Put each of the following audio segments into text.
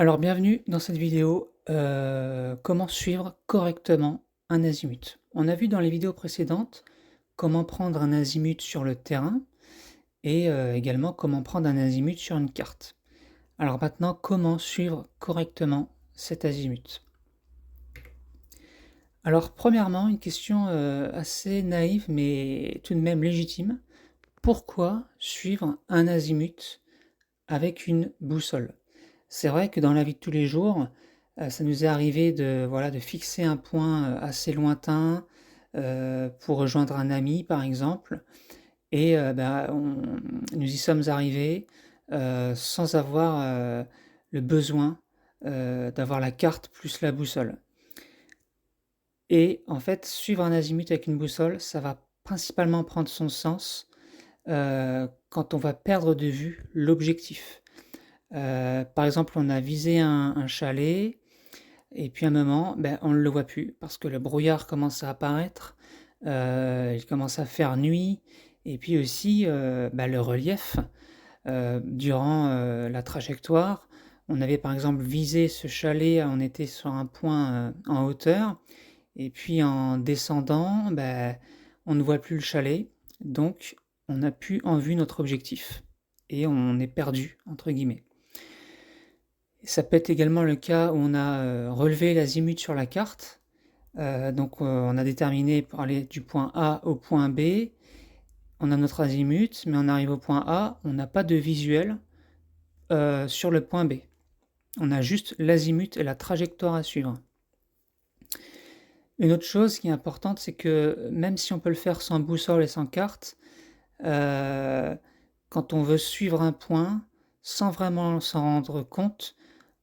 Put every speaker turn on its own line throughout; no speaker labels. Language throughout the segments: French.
Alors bienvenue dans cette vidéo, comment suivre correctement un azimut. On a vu dans les vidéos précédentes comment prendre un azimut sur le terrain et également comment prendre un azimut sur une carte. Alors maintenant, comment suivre correctement cet azimut? Alors premièrement, une question, assez naïve mais tout de même légitime. Pourquoi suivre un azimut avec une boussole? C'est vrai que dans la vie de tous les jours, ça nous est arrivé de, voilà, de fixer un point, assez lointain, pour rejoindre un ami par exemple et nous y sommes arrivés, sans avoir, le besoin, d'avoir la carte plus la boussole et en fait, suivre un azimut avec une boussole, ça va principalement prendre son sens, quand on va perdre de vue l'objectif. Par exemple, on a visé un chalet et puis à un moment, on ne le voit plus parce que le brouillard commence à apparaître, il commence à faire nuit et puis aussi, le relief, durant, la trajectoire. On avait par exemple visé ce chalet, on était sur un point, en hauteur et puis en descendant, on ne voit plus le chalet, donc on n'a plus en vue notre objectif et on est «perdu» entre guillemets. Ça peut être également le cas où on a, relevé l'azimut sur la carte, on a déterminé pour aller du point A au point B, on a notre azimut, mais on arrive au point A, on n'a pas de visuel, sur le point B. On a juste l'azimut et la trajectoire à suivre. Une autre chose qui est importante, c'est que même si on peut le faire sans boussole et sans carte, heu, quand on veut suivre un point, sans vraiment s'en rendre compte,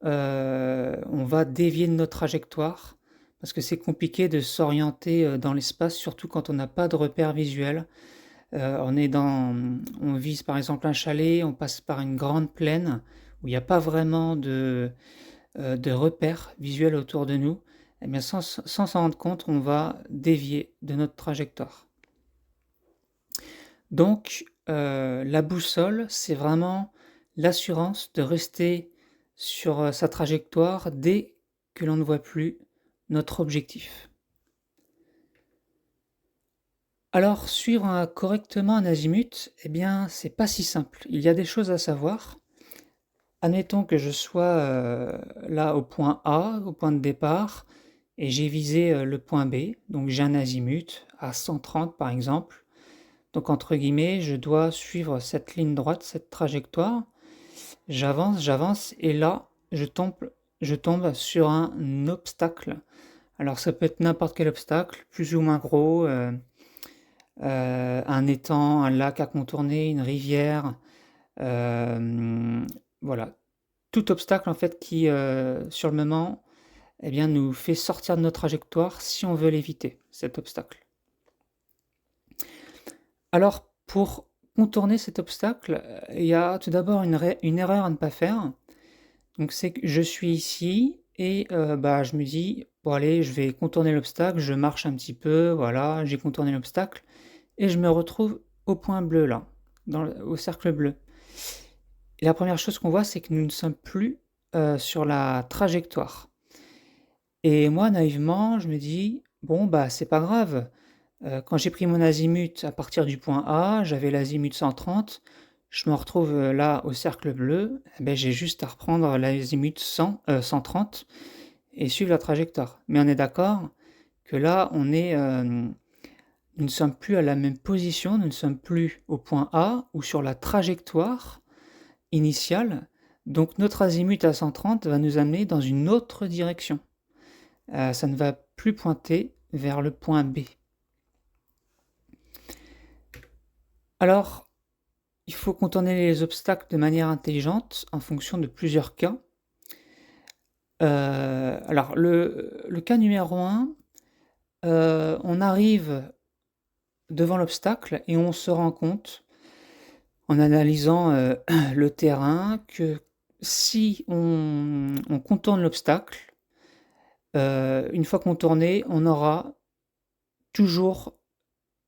on va dévier de notre trajectoire parce que c'est compliqué de s'orienter, dans l'espace, surtout quand on n'a pas de repères visuels. On vise par exemple un chalet, on passe par une grande plaine où il n'y a pas vraiment de repères visuels autour de nous. Et bien sans s'en rendre compte, on va dévier de notre trajectoire. Donc, la boussole, c'est vraiment l'assurance de rester sur, sa trajectoire dès que l'on ne voit plus notre objectif. Alors suivre correctement un azimut, eh bien, c'est pas si simple. Il y a des choses à savoir. Admettons que je sois, là au point A, au point de départ et j'ai visé, le point B, donc j'ai un azimut à 130 par exemple. Donc entre guillemets, je dois suivre cette ligne droite, cette trajectoire. J'avance, j'avance et là, je tombe sur un obstacle. Alors ça peut être n'importe quel obstacle, plus ou moins gros, un étang, un lac à contourner, une rivière, voilà. Tout obstacle en fait qui, sur le moment, eh bien, nous fait sortir de notre trajectoire si on veut l'éviter, cet obstacle. Alors pour contourner cet obstacle, il y a tout d'abord une erreur à ne pas faire. Donc c'est que je suis ici et je me dis: «Bon allez, je vais contourner l'obstacle», je marche un petit peu, voilà, j'ai contourné l'obstacle et je me retrouve au point bleu là, au cercle bleu. Et la première chose qu'on voit, c'est que nous ne sommes plus, sur la trajectoire et moi naïvement, je me dis: «Bon, c'est pas grave, quand j'ai pris mon azimut à partir du point A, j'avais l'azimut 130, je me retrouve, là au cercle bleu, j'ai juste à reprendre l'azimut 130 et suivre la trajectoire». Mais on est d'accord que là, nous ne sommes plus à la même position, nous ne sommes plus au point A ou sur la trajectoire initiale, donc notre azimut à 130 va nous amener dans une autre direction. Ça ne va plus pointer vers le point B. Alors, il faut contourner les obstacles de manière intelligente en fonction de plusieurs cas. Alors le cas numéro 1, on arrive devant l'obstacle et on se rend compte, en analysant, le terrain, que si on contourne l'obstacle, une fois contourné, on aura toujours,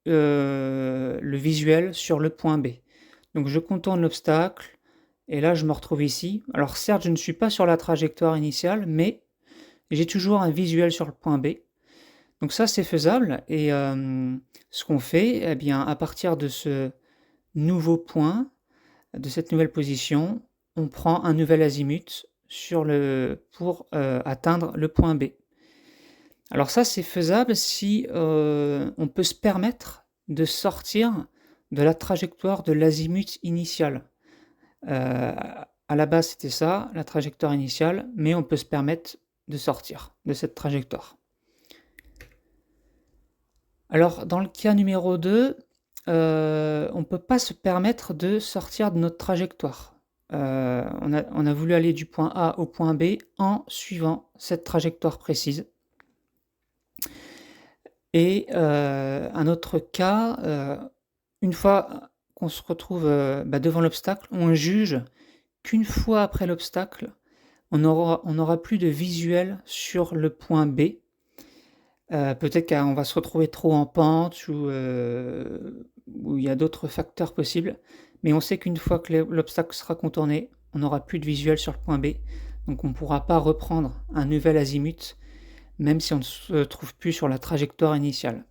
le visuel sur le point B. Donc je contourne l'obstacle Et là, je me retrouve ici. Alors certes, je ne suis pas sur la trajectoire initiale, mais j'ai toujours un visuel sur le point B. Donc ça, c'est faisable. Et ce qu'on fait, eh bien, à partir de ce nouveau point, de cette nouvelle position, on prend un nouvel azimut pour atteindre le point B. Alors ça, c'est faisable si on peut se permettre de sortir de la trajectoire de l'azimut initial. À la base, c'était ça, la trajectoire initiale, mais on peut se permettre de sortir de cette trajectoire. Alors, dans le cas numéro 2, on ne peut pas se permettre de sortir de notre trajectoire. On a voulu aller du point A au point B en suivant cette trajectoire précise. Et un autre cas, une fois qu'on se retrouve devant l'obstacle, on juge qu'une fois après l'obstacle, on n'aura plus de visuel sur le point B. Peut-être qu'on va se retrouver trop en pente ou il y a d'autres facteurs possibles, mais on sait qu'une fois que l'obstacle sera contourné, on n'aura plus de visuel sur le point B, donc on ne pourra pas reprendre un nouvel azimut, même si on ne se trouve plus sur la trajectoire initiale.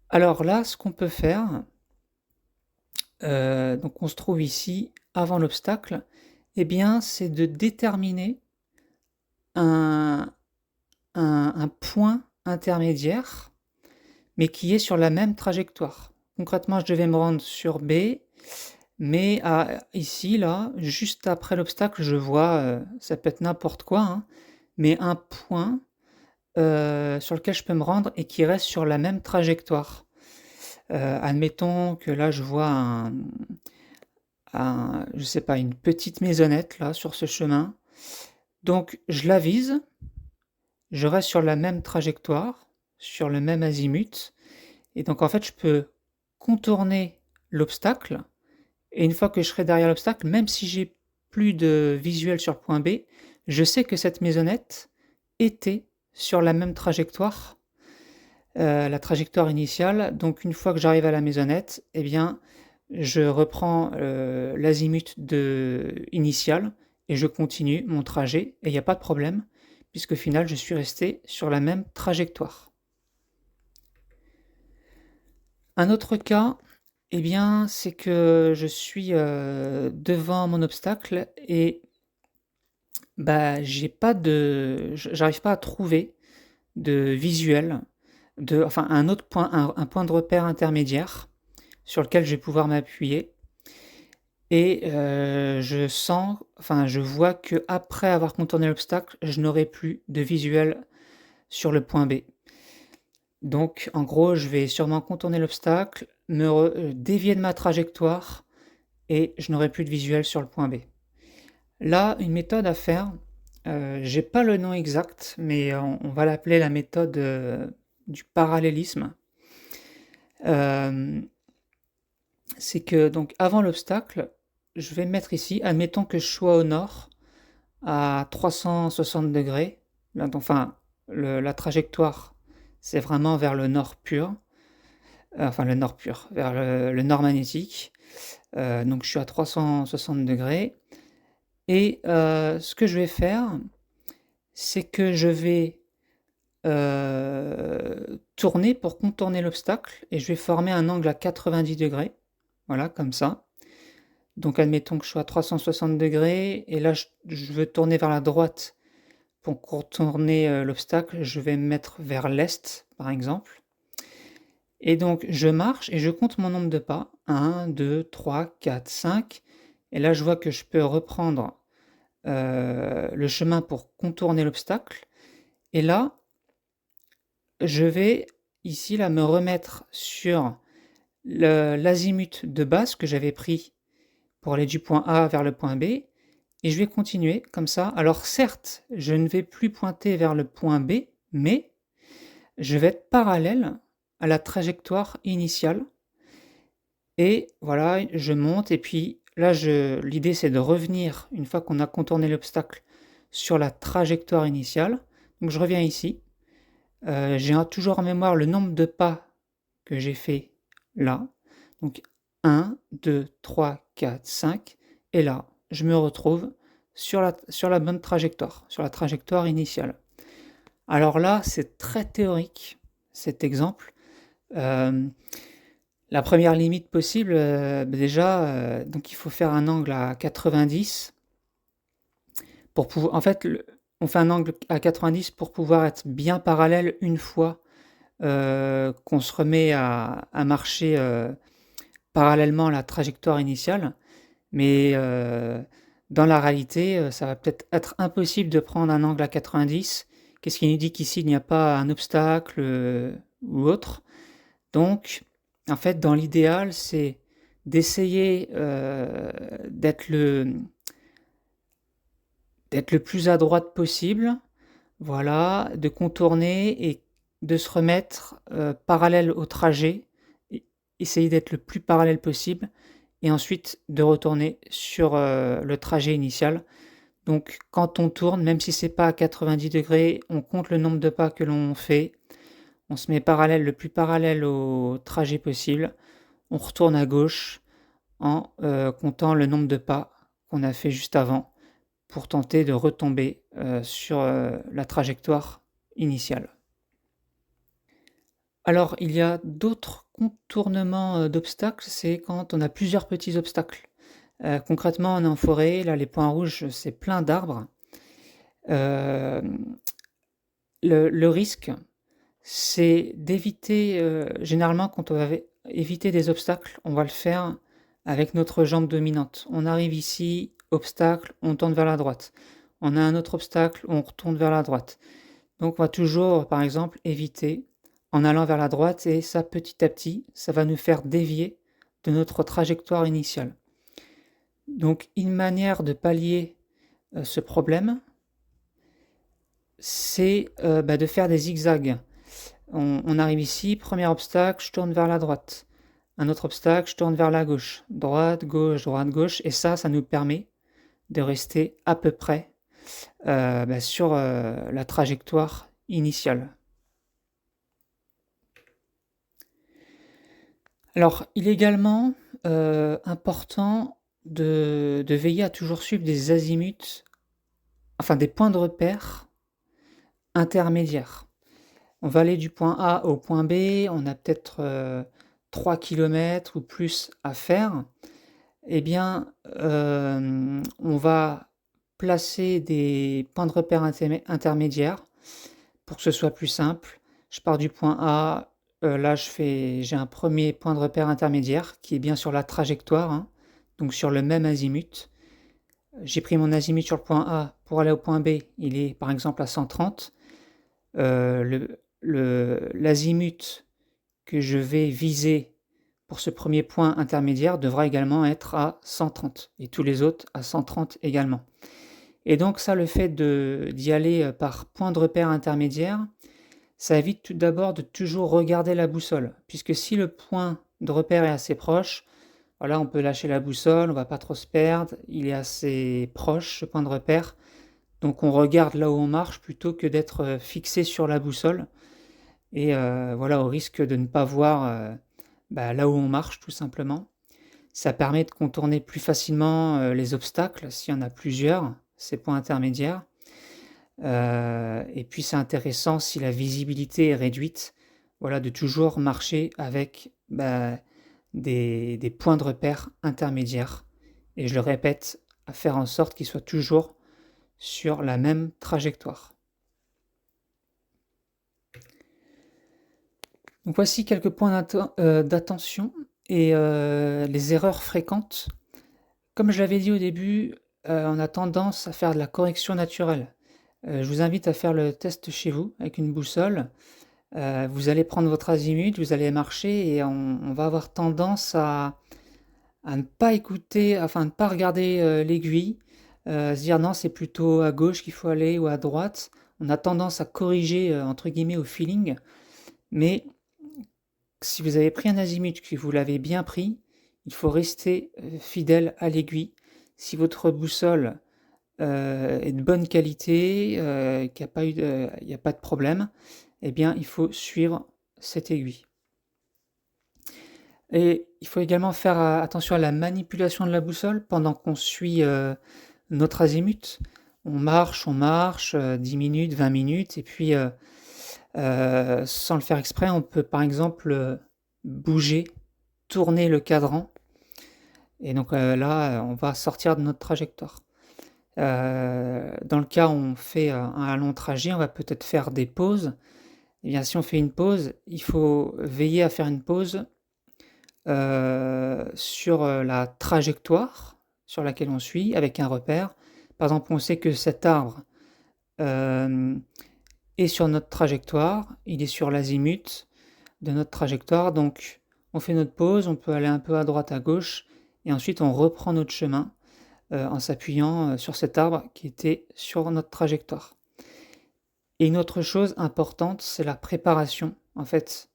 Alors là, ce qu'on peut faire, donc on se trouve ici avant l'obstacle, eh bien c'est de déterminer un point intermédiaire, mais qui est sur la même trajectoire. Concrètement, je devais me rendre sur B, mais ici, là, juste après l'obstacle, je vois, ça peut être n'importe quoi, hein, mais un point sur lequel je peux me rendre et qui reste sur la même trajectoire. Admettons que là, je vois je sais pas, une petite maisonnette là sur ce chemin. Donc je la vise, je reste sur la même trajectoire, sur le même azimut, et donc en fait je peux contourner l'obstacle, et une fois que je serai derrière l'obstacle, même si j'ai plus de visuel sur le point B, je sais que cette maisonnette était sur la même trajectoire, la trajectoire initiale. Donc une fois que j'arrive à la maisonnette, eh bien je reprends l'azimut initial et je continue mon trajet et il n'y a pas de problème puisqu'au final je suis resté sur la même trajectoire. Un autre cas, eh bien, c'est que je suis devant mon obstacle et j'arrive pas à trouver de visuel, enfin un autre point, un point de repère intermédiaire sur lequel je vais pouvoir m'appuyer. Et je vois que après avoir contourné l'obstacle, je n'aurai plus de visuel sur le point B. Donc en gros, je vais sûrement contourner l'obstacle, dévier de ma trajectoire et je n'aurai plus de visuel sur le point B. Là, une méthode à faire, j'ai pas le nom exact, mais on va l'appeler la méthode du parallélisme. C'est que donc avant l'obstacle, je vais me mettre ici, admettons que je sois au nord à 360 degrés, là, enfin la trajectoire c'est vraiment vers le nord pur, enfin le nord pur, vers le nord magnétique, donc je suis à 360 degrés, et ce que je vais faire, c'est que je vais tourner pour contourner l'obstacle, et je vais former un angle à 90 degrés, voilà, comme ça. Donc admettons que je sois à 360 degrés, et là je veux tourner vers la droite pour contourner l'obstacle, je vais me mettre vers l'est, par exemple. Et donc je marche et je compte mon nombre de pas, 1, 2, 3, 4, 5, et là je vois que je peux reprendre le chemin pour contourner l'obstacle, et là, je vais ici là me remettre sur l'azimut de base que j'avais pris pour aller du point A vers le point B, et je vais continuer comme ça. Alors certes, je ne vais plus pointer vers le point B, mais je vais être parallèle à la trajectoire initiale. Et voilà, je monte, et puis là, l'idée c'est de revenir, une fois qu'on a contourné l'obstacle, sur la trajectoire initiale. Donc je reviens ici. J'ai toujours en mémoire le nombre de pas que j'ai fait là. Donc 1, 2, 3, 4, 5. et là, je me retrouve sur la bonne trajectoire, sur la trajectoire initiale. Alors là, c'est très théorique, cet exemple. La première limite possible, déjà, donc il faut faire un angle à 90 pour pouvoir. En fait, on fait un angle à 90 pour pouvoir être bien parallèle une fois qu'on se remet à marcher parallèlement à la trajectoire initiale. Mais dans la réalité, ça va peut-être être impossible de prendre un angle à 90. Qu'est-ce qui nous dit qu'ici il n'y a pas un obstacle ou autre? Donc, en fait, dans l'idéal, c'est d'essayer d'être le plus à droite possible, voilà, de contourner et de se remettre parallèle au trajet, essayer d'être le plus parallèle possible, et ensuite de retourner sur le trajet initial. Donc quand on tourne, même si c'est pas à 90 degrés, on compte le nombre de pas que l'on fait, on se met parallèle, le plus parallèle au trajet possible, on retourne à gauche en comptant le nombre de pas qu'on a fait juste avant pour tenter de retomber sur la trajectoire initiale. Alors, il y a d'autres contournements d'obstacles, c'est quand on a plusieurs petits obstacles. Concrètement, on est en forêt, là les points rouges, c'est plein d'arbres. Le risque, c'est d'éviter, généralement quand on va éviter des obstacles, on va le faire avec notre jambe dominante. On arrive ici, obstacle, on tourne vers la droite. On a un autre obstacle, on retourne vers la droite. Donc on va toujours, par exemple, éviter en allant vers la droite et ça, petit à petit, ça va nous faire dévier de notre trajectoire initiale. Donc une manière de pallier ce problème, c'est de faire des zigzags. On arrive ici, premier obstacle, je tourne vers la droite. Un autre obstacle, je tourne vers la gauche. Droite, gauche, et ça nous permet de rester à peu près sur la trajectoire initiale. Alors, il est également important de veiller à toujours suivre des azimuts, enfin des points de repère intermédiaires. On va aller du point A au point B, on a peut-être 3 km ou plus à faire. Eh bien, on va placer des points de repère intermédiaires pour que ce soit plus simple. Je pars du point A, là j'ai un premier point de repère intermédiaire qui est bien sur la trajectoire, hein, donc sur le même azimut. J'ai pris mon azimut sur le point A pour aller au point B, il est par exemple à 130. L'azimut que je vais viser pour ce premier point intermédiaire devra également être à 130 et tous les autres à 130 également. Et donc ça, le fait d'y aller par point de repère intermédiaire, ça évite tout d'abord de toujours regarder la boussole, puisque si le point de repère est assez proche, voilà, on peut lâcher la boussole, on va pas trop se perdre, il est assez proche ce point de repère, donc on regarde là où on marche plutôt que d'être fixé sur la boussole, et voilà, au risque de ne pas voir là où on marche tout simplement. Ça permet de contourner plus facilement les obstacles, s'il y en a plusieurs, ces points intermédiaires. Et puis c'est intéressant si la visibilité est réduite, voilà, de toujours marcher avec des points de repère intermédiaires. Et je le répète, à faire en sorte qu'ils soient toujours sur la même trajectoire. Donc voici quelques points d'attention et les erreurs fréquentes. Comme je l'avais dit au début, on a tendance à faire de la correction naturelle. Je vous invite à faire le test chez vous avec une boussole. Vous allez prendre votre azimut, vous allez marcher et on va avoir tendance à ne pas écouter, enfin ne pas regarder l'aiguille, se dire non, c'est plutôt à gauche qu'il faut aller ou à droite. On a tendance à corriger entre guillemets au feeling, mais si vous avez pris un azimut, que vous l'avez bien pris, il faut rester fidèle à l'aiguille. Si votre boussole est de bonne qualité, qu'il n'y a pas de problème, eh bien il faut suivre cette aiguille. Et il faut également faire, attention à la manipulation de la boussole pendant qu'on suit, notre azimut. On marche, 10 minutes, 20 minutes et puis, sans le faire exprès, on peut par exemple, bouger, tourner le cadran et donc, là, on va sortir de notre trajectoire. Dans le cas où on fait, un long trajet, on va peut-être faire des pauses. Et bien, si on fait une pause, il faut veiller à faire une pause, sur, la trajectoire sur laquelle on suit avec un repère. Par exemple, on sait que cet arbre, hem, est sur notre trajectoire, il est sur l'azimut de notre trajectoire, donc on fait notre pause, on peut aller un peu à droite, à gauche et ensuite on reprend notre chemin, en s'appuyant, sur cet arbre qui était sur notre trajectoire. Et une autre chose importante, c'est la préparation. En fait,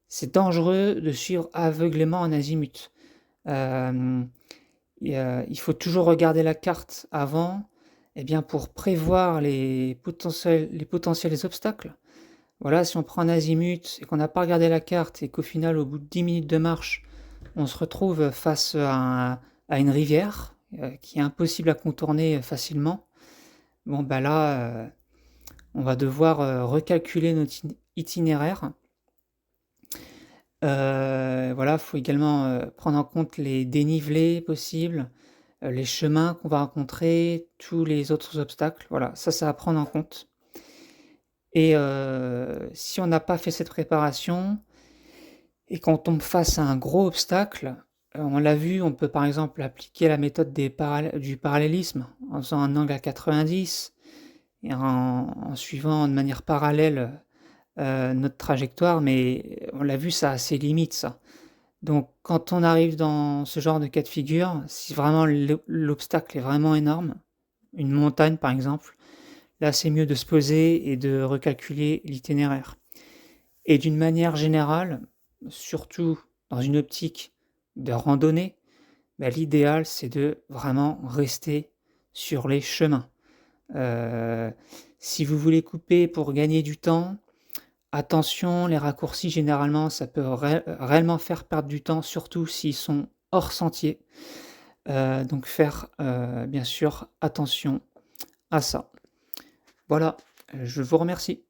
c'est dangereux de suivre aveuglément un azimut. Hem, il faut toujours regarder la carte avant, eh bien, pour prévoir les potentiels obstacles. Voilà, si on prend un azimut et qu'on n'a pas regardé la carte et qu'au final, au bout de 10 minutes de marche, on se retrouve face à une rivière, qui est impossible à contourner, facilement. Bon, bah, là, on va devoir, recalculer notre itinéraire. Voilà, il faut également, prendre en compte les dénivelés possibles, les chemins qu'on va rencontrer, tous les autres obstacles. Voilà, ça, c'est à prendre en compte et si on n'a pas fait cette préparation et qu'on tombe face à un gros obstacle, on l'a vu, on peut par exemple appliquer la méthode du parallélisme en faisant un angle à 90 et en suivant de manière parallèle, notre trajectoire, mais on l'a vu, ça a ses limites ça. Donc quand on arrive dans ce genre de cas de figure, si vraiment l'obstacle est vraiment énorme, une montagne par exemple, là c'est mieux de se poser et de recalculer l'itinéraire. Et d'une manière générale, surtout dans une optique de randonnée, bah, l'idéal c'est de vraiment rester sur les chemins. Heu, Si vous voulez couper pour gagner du temps, attention, les raccourcis généralement ça peut réellement faire perdre du temps, surtout s'ils sont hors sentier. Donc faire, bien sûr attention à ça. Voilà, je vous remercie.